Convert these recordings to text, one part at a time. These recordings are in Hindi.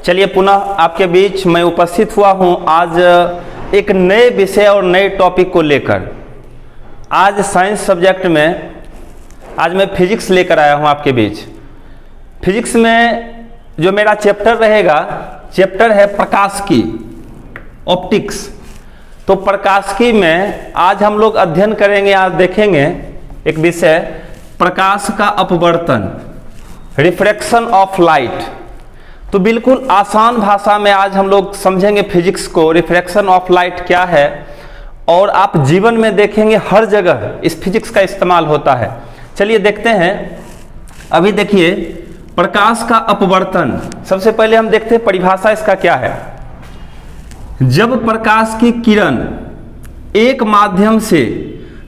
चलिए पुनः आपके बीच मैं उपस्थित हुआ हूं आज एक नए विषय और नए टॉपिक को लेकर। आज साइंस सब्जेक्ट में आज मैं फिजिक्स लेकर आया हूं आपके बीच। फिजिक्स में जो मेरा चैप्टर रहेगा, चैप्टर है प्रकाशिकी, ऑप्टिक्स। तो प्रकाशिकी में आज हम लोग अध्ययन करेंगे, आज देखेंगे एक विषय प्रकाश का अपवर्तन, रिफ्रैक्शन ऑफ लाइट। तो बिल्कुल आसान भाषा में आज हम लोग समझेंगे फिजिक्स को, रिफ्रैक्शन ऑफ लाइट क्या है, और आप जीवन में देखेंगे हर जगह इस फिजिक्स का इस्तेमाल होता है। चलिए देखते हैं। अभी देखिए प्रकाश का अपवर्तन, सबसे पहले हम देखते हैं परिभाषा इसका क्या है। जब प्रकाश की किरण एक माध्यम से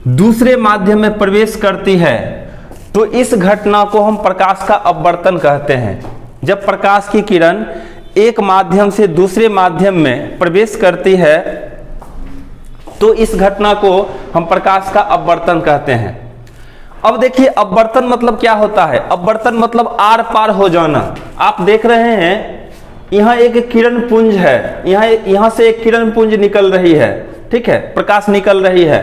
दूसरे माध्यम में प्रवेश करती है तो इस घटना को हम प्रकाश का अपवर्तन कहते हैं। जब प्रकाश की किरण एक माध्यम से दूसरे माध्यम में प्रवेश करती है तो इस घटना को हम प्रकाश का अपवर्तन कहते हैं। अब देखिए अपवर्तन मतलब क्या होता है। अपवर्तन मतलब आर पार हो जाना। आप देख रहे हैं यहाँ एक किरण पुंज है, यहाँ से एक किरण पुंज निकल रही है, ठीक है, प्रकाश निकल रही है,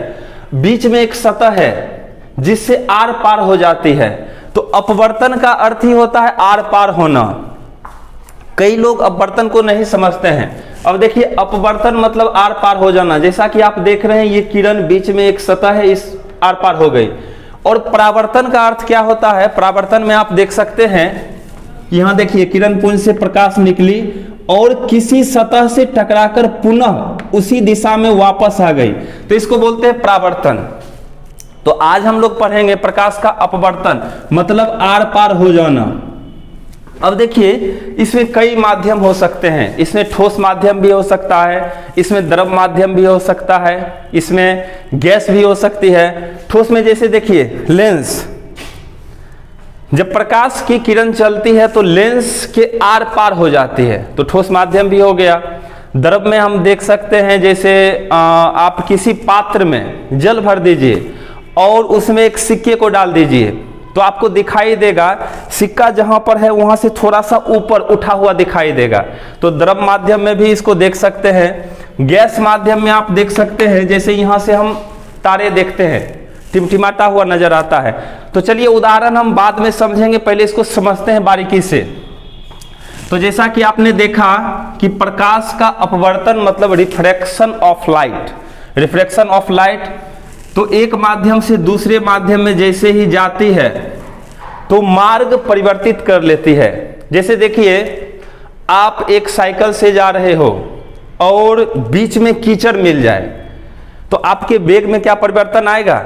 बीच में एक सतह है जिससे आर पार हो जाती है। तो अपवर्तन का अर्थ ही होता है आर पार होना। कई लोग अपवर्तन को नहीं समझते हैं। अब देखिए अपवर्तन मतलब आर पार हो जाना। जैसा कि आप देख रहे हैं ये किरण बीच में एक सतह है, इस आर पार हो गई। और परावर्तन का अर्थ क्या होता है। परावर्तन में आप देख सकते हैं यहां देखिए किरण पुंज से प्रकाश निकली और किसी सतह से टकराकर पुनः उसी दिशा में वापस आ गई, तो इसको बोलते हैं परावर्तन। तो आज हम लोग पढ़ेंगे प्रकाश का अपवर्तन मतलब आर पार हो जाना। अब देखिए इसमें कई माध्यम हो सकते हैं। इसमें ठोस माध्यम भी हो सकता है, इसमें द्रव माध्यम भी हो सकता है, इसमें गैस भी हो सकती है। ठोस में जैसे देखिए लेंस, जब प्रकाश की किरण चलती है तो लेंस के आर पार हो जाती है, तो ठोस माध्यम भी हो गया। द्रव में हम देख सकते हैं जैसे आप किसी पात्र में जल भर दीजिए और उसमें एक सिक्के को डाल दीजिए तो आपको दिखाई देगा सिक्का जहां पर है वहां से थोड़ा सा ऊपर उठा हुआ दिखाई देगा। तो द्रव माध्यम में भी इसको देख सकते हैं। गैस माध्यम में आप देख सकते हैं जैसे यहां से हम तारे देखते हैं, टिमटिमाता हुआ नजर आता है। तो चलिए उदाहरण हम बाद में समझेंगे, पहले इसको समझते हैं बारीकी से। तो जैसा कि आपने देखा कि प्रकाश का अपवर्तन मतलब refraction of light. Refraction of light तो एक माध्यम से दूसरे माध्यम में जैसे ही जाती है तो मार्ग परिवर्तित कर लेती है। जैसे देखिए आप एक साइकिल से जा रहे हो और बीच में कीचड़ मिल जाए तो आपके वेग में क्या परिवर्तन आएगा?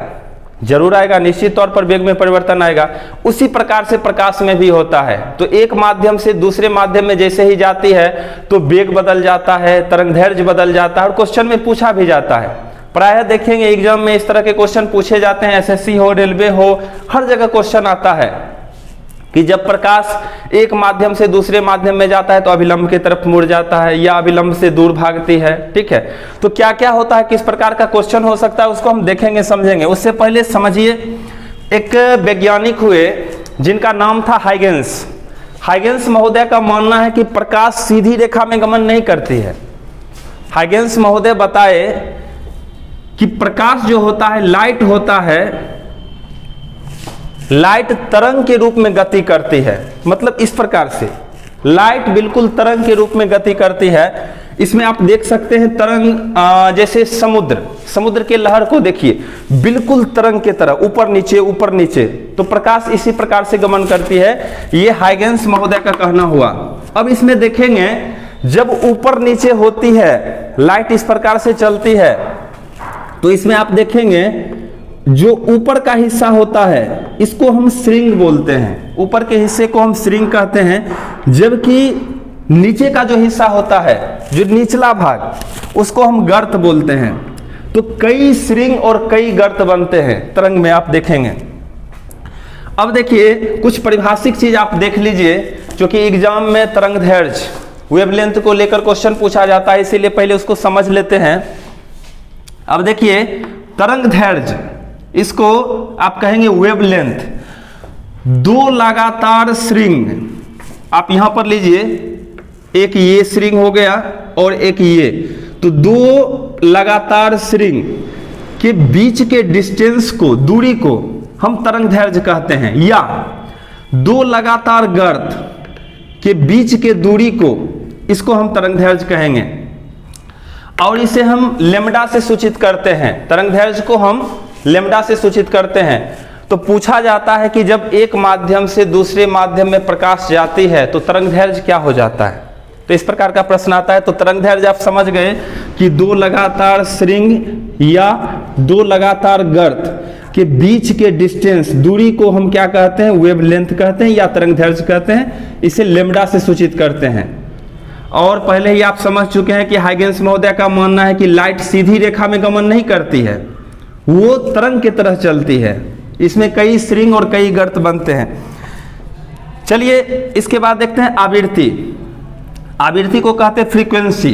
जरूर आएगा, निश्चित तौर पर वेग में परिवर्तन आएगा। उसी प्रकार से प्रकाश में भी होता है। तो एक माध्यम से दूसरे माध्यम में जैसे ही जाती है तो वेग बदल जाता है, तरंगदैर्घ्य बदल जाता है और क्वेश्चन में पूछा भी जाता है। प्रायः देखेंगे एग्जाम में इस तरह के क्वेश्चन पूछे जाते हैं, एसएससी हो, रेलवे हो, हर जगह क्वेश्चन आता है कि जब प्रकाश एक माध्यम से दूसरे माध्यम में जाता है तो अभिलंब की तरफ मुड़ जाता है या अभिलंब से दूर भागती है, ठीक है। तो क्या क्या होता है, किस प्रकार का क्वेश्चन हो सकता है, उसको हम देखेंगे, समझेंगे। उससे पहले समझिए एक वैज्ञानिक हुए जिनका नाम था हाइगेंस। हाइगेंस महोदय का मानना है कि प्रकाश सीधी रेखा में गमन नहीं करती है। हाइगेंस महोदय बताए कि प्रकाश जो होता है, लाइट होता है, लाइट तरंग के रूप में गति करती है। मतलब इस प्रकार से लाइट बिल्कुल तरंग के रूप में गति करती है। इसमें आप देख सकते हैं तरंग, जैसे समुद्र के लहर को देखिए, बिल्कुल तरंग के तरह ऊपर नीचे, तो प्रकाश इसी प्रकार से गमन करती है। ये हाइगेंस महोदय का कहना हुआ। अब इसमें देखेंगे जब ऊपर नीचे होती है, लाइट इस प्रकार से चलती है, तो इसमें आप देखेंगे जो ऊपर का हिस्सा होता है इसको हम श्रिंग बोलते हैं, ऊपर के हिस्से को हम श्रिंग कहते हैं। जबकि नीचे का जो हिस्सा होता है, जो निचला भाग, उसको हम गर्त बोलते हैं। तो कई श्रिंग और कई गर्त बनते हैं तरंग में, आप देखेंगे। अब देखिए कुछ परिभाषिक चीज आप देख लीजिए, क्योंकि एग्जाम में तरंगदैर्घ्य, वेवलेंथ को लेकर क्वेश्चन पूछा जाता है, इसीलिए पहले उसको समझ लेते हैं। अब देखिए तरंगदैर्घ्य, इसको आप कहेंगे वेवलेंथ। दो लगातार श्रिंग आप यहां पर लीजिए, एक ये श्रृंग हो गया और एक ये, तो दो लगातार श्रृंग के बीच के डिस्टेंस को, दूरी को हम तरंग दैर्घ्य कहते हैं, या दो लगातार गर्त के बीच के दूरी को, इसको हम तरंग दैर्घ्य कहेंगे। और इसे हम लैम्ब्डा से सूचित करते हैं, तरंग दैर्घ्य को हम लैम्ब्डा से सूचित करते हैं। तो पूछा जाता है कि जब एक माध्यम से दूसरे माध्यम में प्रकाश जाती है तो तरंग दैर्घ्य क्या हो जाता है। तो इस प्रकार का प्रश्न आता है। तो तरंग दैर्घ्य आप समझ गए कि दो लगातार श्रृंग या दो लगातार गर्त के बीच के डिस्टेंस, दूरी को हम क्या कहते हैं, वेवलेंथ कहते हैं या तरंग दैर्घ्य कहते हैं। इसे लैम्ब्डा से सूचित करते हैं। और पहले ही आप समझ चुके हैं कि हाइगेंस महोदय का मानना है कि लाइट सीधी रेखा में गमन नहीं करती है, वो तरंग की तरह चलती है। इसमें कई श्रृंग और कई गर्त बनते हैं। चलिए इसके बाद देखते हैं आवृत्ति। आवृत्ति को कहते हैं फ्रीक्वेंसी।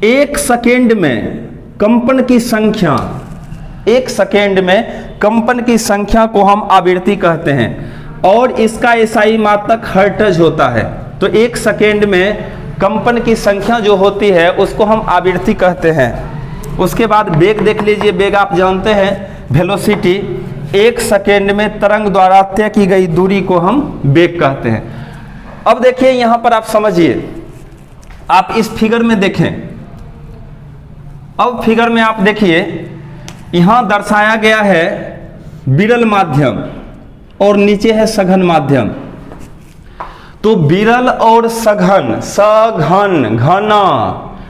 एक सेकेंड में कंपन की संख्या, एक सेकेंड में कंपन की संख्या को हम आवृत्ति कहते हैं और इसका एसआई मात्रक हर्ट्ज होता है। तो एक सेकेंड में कंपन की संख्या जो होती है उसको हम आवृत्ति कहते हैं। उसके बाद वेग देख लीजिए। वेग आप जानते हैं वेलोसिटी, एक सेकेंड में तरंग द्वारा तय की गई दूरी को हम वेग कहते हैं। अब देखिए यहां पर आप समझिए, आप इस फिगर में देखें। अब फिगर में आप देखिए, यहां दर्शाया गया है विरल माध्यम और नीचे है सघन माध्यम। तो विरल और सघन, सघन, घना,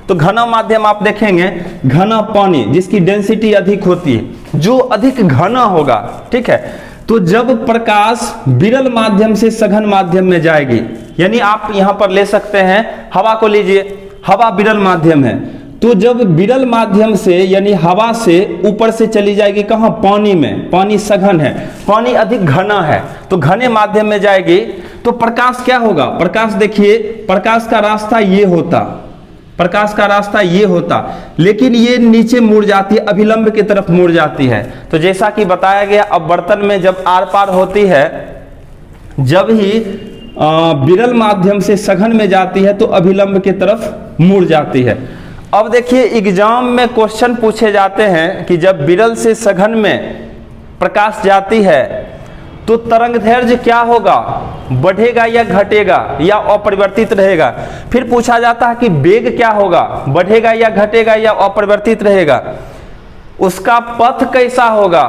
तो घना माध्यम आप देखेंगे, घना पानी जिसकी डेंसिटी अधिक होती है, जो अधिक घना होगा, ठीक है। तो जब प्रकाश विरल माध्यम से सघन माध्यम में जाएगी, यानी आप यहां पर ले सकते हैं हवा को लीजिए, हवा विरल माध्यम है। तो जब विरल माध्यम से यानी हवा से ऊपर से चली जाएगी कहां, पानी में, पानी सघन है, पानी अधिक घना है, तो घने माध्यम में जाएगी तो प्रकाश क्या होगा, प्रकाश देखिए, प्रकाश का रास्ता ये होता, प्रकाश का रास्ता ये होता, लेकिन ये नीचे मुड़ जाती है, अभिलंब की तरफ मुड़ जाती है। तो जैसा कि बताया गया, अपवर्तन में जब आर पार होती है, जब ही विरल माध्यम से सघन में जाती है तो अभिलंब की तरफ मुड़ जाती है। अब देखिए एग्जाम में क्वेश्चन पूछे जाते हैं कि जब विरल से सघन में प्रकाश जाती है तो तरंग दैर्घ्य क्या होगा, बढ़ेगा या घटेगा या अपरिवर्तित रहेगा। फिर पूछा जाता है कि वेग क्या होगा, बढ़ेगा या घटेगा या अपरिवर्तित रहेगा। उसका पथ कैसा होगा,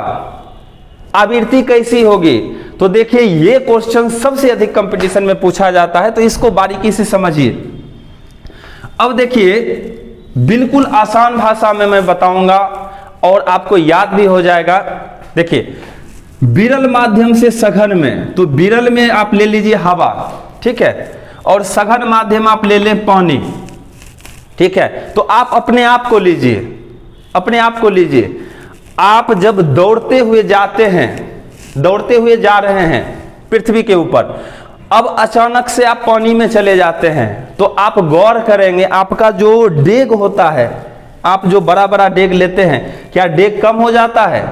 आवृत्ति कैसी होगी। तो देखिए ये क्वेश्चन सबसे अधिक कंपटीशन में पूछा जाता है, तो इसको बारीकी से समझिए। अब देखिए बिल्कुल आसान भाषा में मैं बताऊंगा और आपको याद भी हो जाएगा। देखिए विरल माध्यम से सघन में, तो विरल में आप ले लीजिए हवा, ठीक है, और सघन माध्यम आप ले लें पानी, ठीक है। तो आप अपने आप को लीजिए, अपने आप को लीजिए। आप जब दौड़ते हुए जाते हैं, दौड़ते हुए जा रहे हैं पृथ्वी के ऊपर, अब अचानक से आप पानी में चले जाते हैं, तो आप गौर करेंगे आपका जो डेग होता है, आप जो बड़ा बड़ा डेग लेते हैं, क्या डेग कम हो जाता है।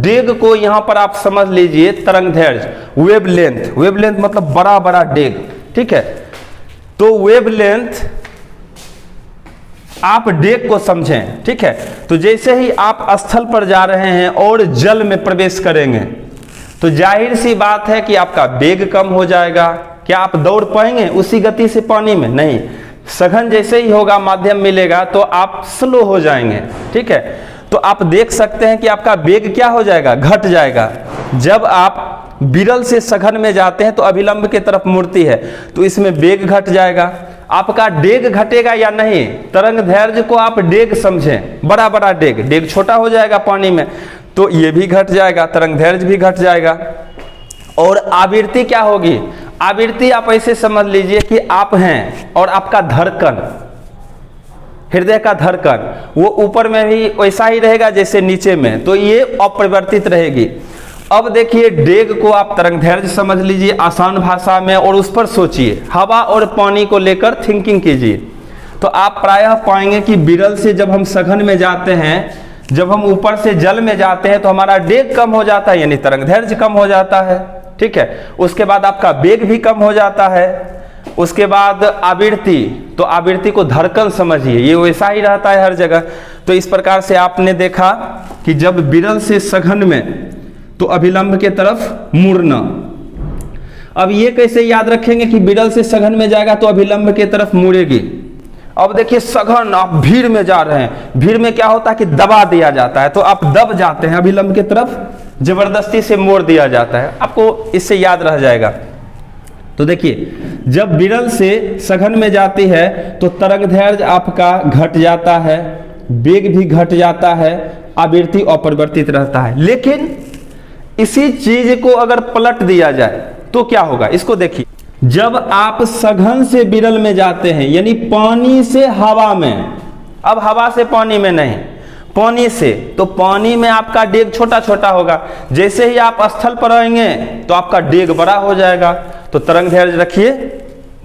डेग को यहां पर आप समझ लीजिए तरंग दैर्घ्य, वेवलेंथ, वेवलेंथ मतलब बड़ा बड़ा डेग, ठीक है। तो वेवलेंथ आप डेग को समझें, ठीक है। तो जैसे ही आप स्थल पर जा रहे हैं और जल में प्रवेश करेंगे तो जाहिर सी बात है कि आपका वेग कम हो जाएगा। क्या आप दौड़ पाएंगे उसी गति से पानी में, नहीं। सघन जैसे ही होगा, माध्यम मिलेगा तो आप स्लो हो जाएंगे, ठीक है। तो आप देख सकते हैं कि आपका वेग क्या हो जाएगा, घट जाएगा। जब आप विरल से सघन में जाते हैं तो अभिलंब की तरफ मुड़ती है, तो इसमें वेग घट जाएगा। आपका डेग घटेगा या नहीं, तरंग दैर्घ्य को आप डेग समझें, बड़ा बड़ा डेग, डेग छोटा हो जाएगा पानी में, तो ये भी घट जाएगा, तरंग दैर्घ्य भी घट जाएगा। और आवृत्ति क्या होगी, आवृत्ति आप ऐसे समझ लीजिए कि आप हैं और आपका धड़कन, हृदय का धड़कन, वो ऊपर में भी वैसा ही रहेगा जैसे नीचे में, तो ये अपरिवर्तित रहेगी। अब देखिए डेग को आप तरंग दैर्घ्य समझ लीजिए आसान भाषा में, और उस पर सोचिए, हवा और पानी को लेकर थिंकिंग कीजिए। तो आप प्रायः पाएंगे कि विरल से जब हम सघन में जाते हैं, जब हम ऊपर से जल में जाते हैं तो हमारा डेग कम हो जाता है, यानी तरंग दैर्घ्य कम हो जाता है, ठीक है। उसके बाद आपका वेग भी कम हो जाता है। उसके बाद आवृत्ति, तो आवृत्ति को धड़कन समझिए, ये वैसा ही रहता है हर जगह। तो इस प्रकार से आपने देखा कि जब विरल से सघन में तो अभिलंब के तरफ मुड़ना। अब ये कैसे याद रखेंगे कि विरल से सघन में जाएगा तो अभिलंब के तरफ मुड़ेगी। अब देखिए सघन, आप भीड़ में जा रहे हैं, भीड़ में क्या होता है कि दबा दिया जाता है, तो आप दब जाते हैं, अभिलंब की तरफ जबरदस्ती से मोड़ दिया जाता है। आपको इससे याद रह जाएगा। तो देखिए जब विरल से सघन में जाती है तो तरंगदैर्घ्य आपका घट जाता है, वेग भी घट जाता है, आवृत्ति अपरिवर्तित रहता है। लेकिन इसी चीज को अगर पलट दिया जाए तो क्या होगा, इसको देखिए। जब आप सघन से विरल में जाते हैं, यानी पानी से हवा में, अब हवा से पानी में नहीं, पानी से, तो पानी में आपका डेग छोटा छोटा होगा। जैसे ही आप स्थल पर आएंगे तो आपका डेग बड़ा हो जाएगा, तो तरंगदैर्घ्य रखिए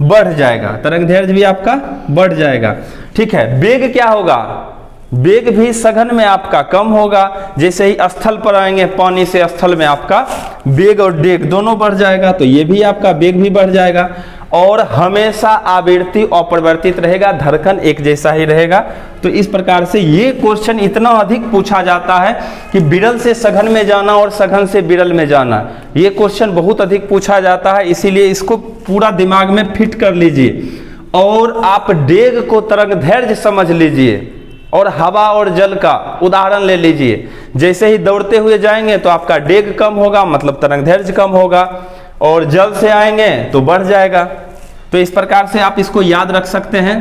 बढ़ जाएगा, तरंगदैर्घ्य भी आपका बढ़ जाएगा। ठीक है, वेग क्या होगा, वेग भी सघन में आपका कम होगा। जैसे ही स्थल पर आएंगे, पानी से स्थल में आपका वेग और डेग दोनों बढ़ जाएगा, तो ये भी आपका वेग भी बढ़ जाएगा। और हमेशा आवृत्ति अपरिवर्तित रहेगा, धड़कन एक जैसा ही रहेगा। तो इस प्रकार से ये क्वेश्चन इतना अधिक पूछा जाता है कि विरल से सघन में जाना और सघन से विरल में जाना, ये क्वेश्चन बहुत अधिक पूछा जाता है। इसीलिए इसको पूरा दिमाग में फिट कर लीजिए और आप डेग को तरंगदैर्घ्य समझ लीजिए और हवा और जल का उदाहरण ले लीजिए। जैसे ही दौड़ते हुए जाएंगे तो आपका डेग कम होगा, मतलब तरंगदैर्घ्य कम होगा, और जल से आएंगे तो बढ़ जाएगा। तो इस प्रकार से आप इसको याद रख सकते हैं।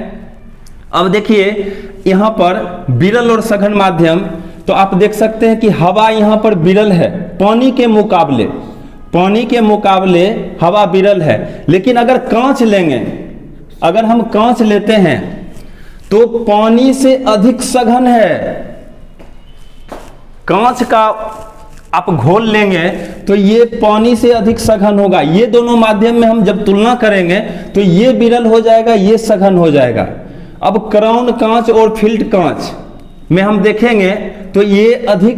अब देखिए यहाँ पर विरल और सघन माध्यम, तो आप देख सकते हैं कि हवा यहाँ पर विरल है पानी के मुकाबले, पानी के मुकाबले हवा विरल है। लेकिन अगर कांच लेंगे, अगर हम कांच लेते हैं तो पानी से अधिक सघन है। कांच का आप घोल लेंगे तो ये पानी से अधिक सघन होगा। ये दोनों माध्यम में हम जब तुलना करेंगे तो ये विरल हो जाएगा, ये सघन हो जाएगा। अब क्राउन कांच और फील्ड कांच में हम देखेंगे तो ये अधिक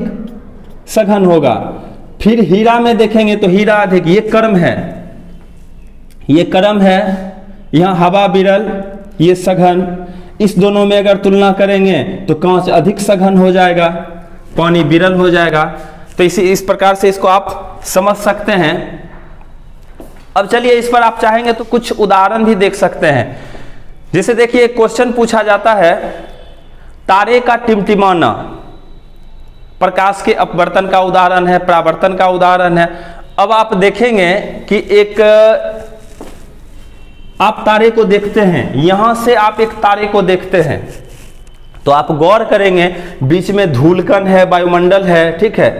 सघन होगा। फिर हीरा में देखेंगे तो हीरा अधिक, ये कर्म है, ये कर्म है। यहाँ हवा विरल, ये सघन। इस दोनों में अगर तुलना करेंगे तो कांच अधिक सघन हो जाएगा, पानी विरल हो जाएगा। तो इस प्रकार से इसको आप समझ सकते हैं। अब चलिए इस पर आप चाहेंगे तो कुछ उदाहरण भी देख सकते हैं। जैसे देखिए एक क्वेश्चन पूछा जाता है, तारे का टिमटिमाना प्रकाश के अपवर्तन का उदाहरण है, परावर्तन का उदाहरण है। अब आप देखेंगे कि एक आप तारे को देखते हैं, यहां से आप एक तारे को देखते हैं तो आप गौर करेंगे बीच में धूलकण है, वायुमंडल है, ठीक है,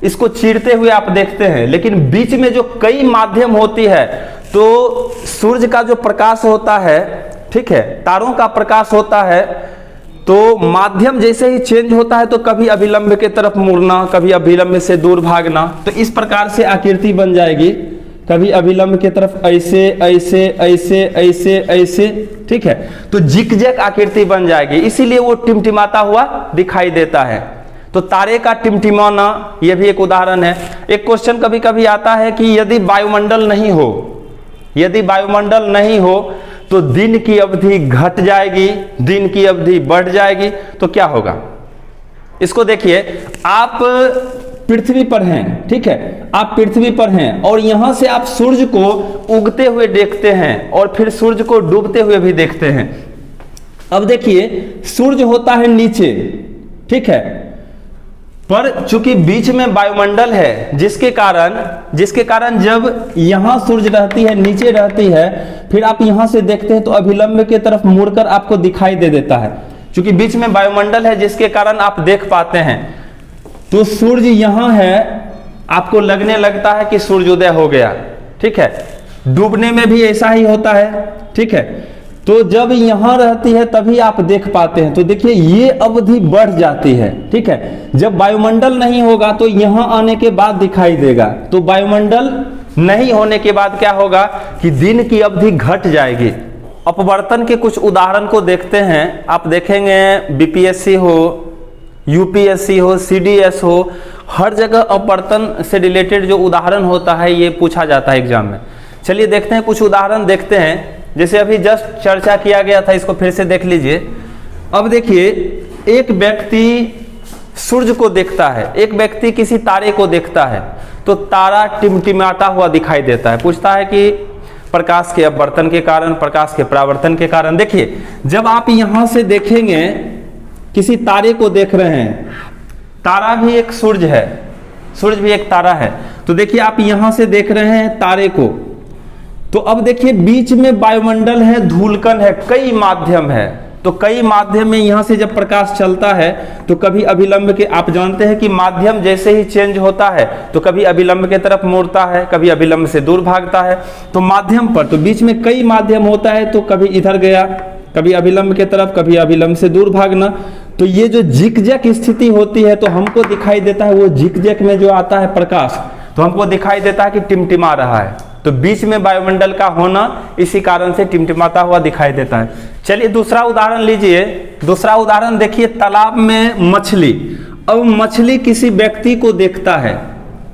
इसको चीरते हुए आप देखते हैं। लेकिन बीच में जो कई माध्यम होती है, तो सूर्य का जो प्रकाश होता है, ठीक है, तारों का प्रकाश होता है, तो माध्यम जैसे ही चेंज होता है तो कभी अभिलंब के तरफ मुड़ना, कभी अभिलंब से दूर भागना। तो इस प्रकार से आकृति बन जाएगी, कभी अभिलंब की तरफ ऐसे ऐसे ऐसे ऐसे ऐसे, ठीक है, तो जिगजैग आकृति बन जाएगी। इसीलिए वो टिमटिमाता हुआ दिखाई देता है। तो तारे का टिमटिमाना ये भी एक उदाहरण है। एक क्वेश्चन कभी कभी आता है कि यदि वायुमंडल नहीं हो, यदि वायुमंडल नहीं हो तो दिन की अवधि घट जाएगी, दिन की अवधि बढ़ जाएगी, तो क्या होगा। इसको देखिए, आप पृथ्वी पर हैं, ठीक है, आप पृथ्वी पर हैं और यहां से आप सूर्य को उगते हुए देखते हैं और फिर सूर्य को डूबते हुए भी देखते हैं। अब देखिए सूर्य होता है नीचे, ठीक है, पर चूंकि बीच में वायुमंडल है, जिसके कारण जब यहां सूर्य रहती है, नीचे रहती है, फिर आप यहां से देखते हैं तो अभिलंब की तरफ मुड़कर आपको दिखाई दे देता है। चूंकि बीच में वायुमंडल है जिसके कारण आप देख पाते हैं। तो सूर्य यहां है, आपको लगने लगता है कि सूर्योदय हो गया, ठीक है, डूबने में भी ऐसा ही होता है, ठीक है। तो जब यहां रहती है तभी आप देख पाते हैं। तो देखिए ये अवधि बढ़ जाती है, ठीक है। जब वायुमंडल नहीं होगा तो यहां आने के बाद दिखाई देगा, तो वायुमंडल नहीं होने के बाद क्या होगा कि दिन की अवधि घट जाएगी। अपवर्तन के कुछ उदाहरण को देखते हैं। आप देखेंगे बीपीएससी हो, यूपीएससी हो, सीडीएस हो, हर जगह अपवर्तन से रिलेटेड जो उदाहरण होता है ये पूछा जाता है एग्जाम में। चलिए देखते हैं, कुछ उदाहरण देखते हैं। जैसे अभी जस्ट चर्चा किया गया था, इसको फिर से देख लीजिए। अब देखिए, एक व्यक्ति सूर्य को देखता है, एक व्यक्ति किसी तारे को देखता है, तो तारा टिमटिमाता हुआ दिखाई देता है। पूछता है कि प्रकाश के अपवर्तन के कारण, प्रकाश के परावर्तन के कारण। देखिए, जब आप यहां से देखेंगे, किसी तारे को देख रहे हैं, तारा भी एक सूर्य है, सूर्य भी एक तारा है, तो देखिए आप यहां से देख रहे हैं तारे को, तो अब देखिए बीच में वायुमंडल है, धूलकण है, कई माध्यम है, तो कई माध्यम में यहां से जब प्रकाश चलता है तो कभी अभिलंब के, आप जानते हैं कि माध्यम जैसे ही चेंज होता है तो कभी अभिलंब के तरफ मुड़ता है, कभी अभिलंब से दूर भागता है। तो माध्यम पर, तो बीच में कई माध्यम होता है, तो कभी इधर गया, कभी अभिलंब के तरफ, कभी अभिलंब से दूर भागना। तो ये जो जिगजैग स्थिति होती है, तो हमको दिखाई देता है, वो जिगजैग में जो आता है प्रकाश, तो हमको दिखाई देता है कि टिमटिमा रहा है। तो बीच में वायुमंडल का होना इसी कारण से टिमटिमाता हुआ दिखाई देता है। चलिए दूसरा उदाहरण लीजिए। दूसरा उदाहरण देखिए, तालाब में मछली। अब मछली किसी व्यक्ति को देखता है,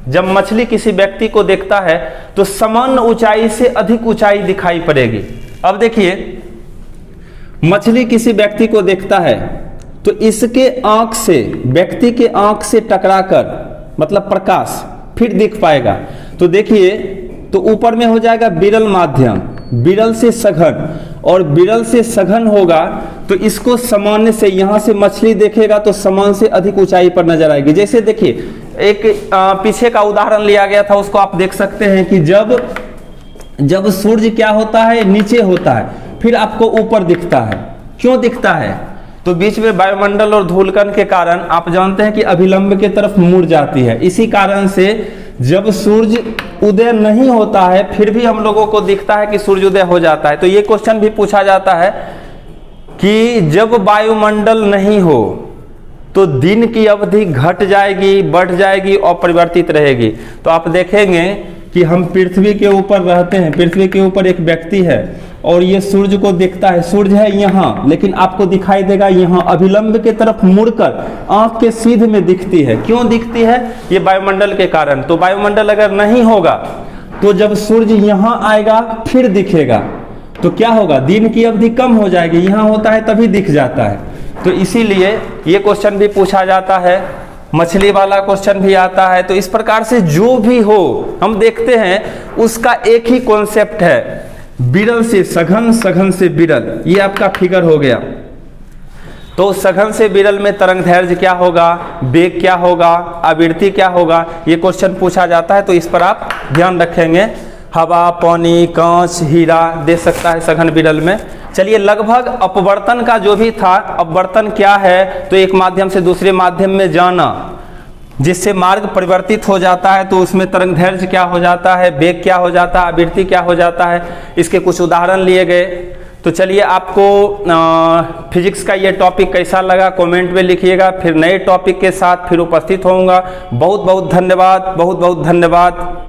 जब मछली किसी व्यक्ति को देखता है तो समान ऊंचाई से अधिक ऊंचाई दिखाई पड़ेगी। अब देखिए, मछली किसी व्यक्ति को देखता है तो इसके आंख से, व्यक्ति के आंख से टकराकर, मतलब प्रकाश फिर दिख पाएगा। तो देखिए, तो ऊपर में हो जाएगा विरल माध्यम, विरल से सघन, और विरल से सघन होगा तो इसको सामान्य से, यहां से मछली देखेगा तो समान से अधिक ऊंचाई पर नजर आएगी। जैसे देखिए, एक पीछे का उदाहरण लिया गया था, उसको आप देख सकते हैं कि जब सूर्य क्या होता है, नीचे होता है, फिर आपको ऊपर दिखता है। क्यों दिखता है? तो बीच में वायुमंडल और धूलकण के कारण आप जानते हैं कि अभिलंब के तरफ मुड़ जाती है। इसी कारण से जब सूर्य उदय नहीं होता है फिर भी हम लोगों को दिखता है कि सूर्योदय हो जाता है। तो ये क्वेश्चन भी पूछा जाता है कि जब वायुमंडल नहीं हो तो दिन की अवधि घट जाएगी, बढ़ जाएगी और परिवर्तित रहेगी। तो आप देखेंगे कि हम पृथ्वी के ऊपर रहते हैं, पृथ्वी के ऊपर एक व्यक्ति है और ये सूर्य को देखता है, सूर्य है यहाँ, लेकिन आपको दिखाई देगा यहाँ अभिलंब के तरफ मुड़कर आंख के सीध में दिखती है। क्यों दिखती है? ये वायुमंडल के कारण। तो वायुमंडल अगर नहीं होगा तो जब सूर्य यहाँ आएगा फिर दिखेगा तो क्या होगा, दिन की अवधि कम हो जाएगी, यहाँ होता है तभी दिख जाता है। तो इसीलिए ये क्वेश्चन भी पूछा जाता है, मछली वाला क्वेश्चन भी आता है। तो इस प्रकार से जो भी हो हम देखते हैं उसका एक ही कॉन्सेप्ट है, विरल से सघन, सघन से विरल। ये आपका फिगर हो गया। तो सघन से विरल में तरंग दैर्घ्य क्या होगा, वेग क्या होगा, आवृत्ति क्या होगा, ये क्वेश्चन पूछा जाता है। तो इस पर आप ध्यान रखेंगे। हवा, पानी, कांच, हीरा दे सकता है सघन विरल में। चलिए, लगभग अपवर्तन का जो भी था, अपवर्तन क्या है, तो एक माध्यम से दूसरे माध्यम में जाना जिससे मार्ग परिवर्तित हो जाता है, तो उसमें तरंग दैर्घ्य क्या हो जाता है, वेग क्या हो जाता है, आवृत्ति क्या हो जाता है, इसके कुछ उदाहरण लिए गए। तो चलिए, आपको फिजिक्स का ये टॉपिक कैसा लगा कमेंट में लिखिएगा। फिर नए टॉपिक के साथ फिर उपस्थित होऊंगा। बहुत बहुत धन्यवाद, बहुत बहुत धन्यवाद।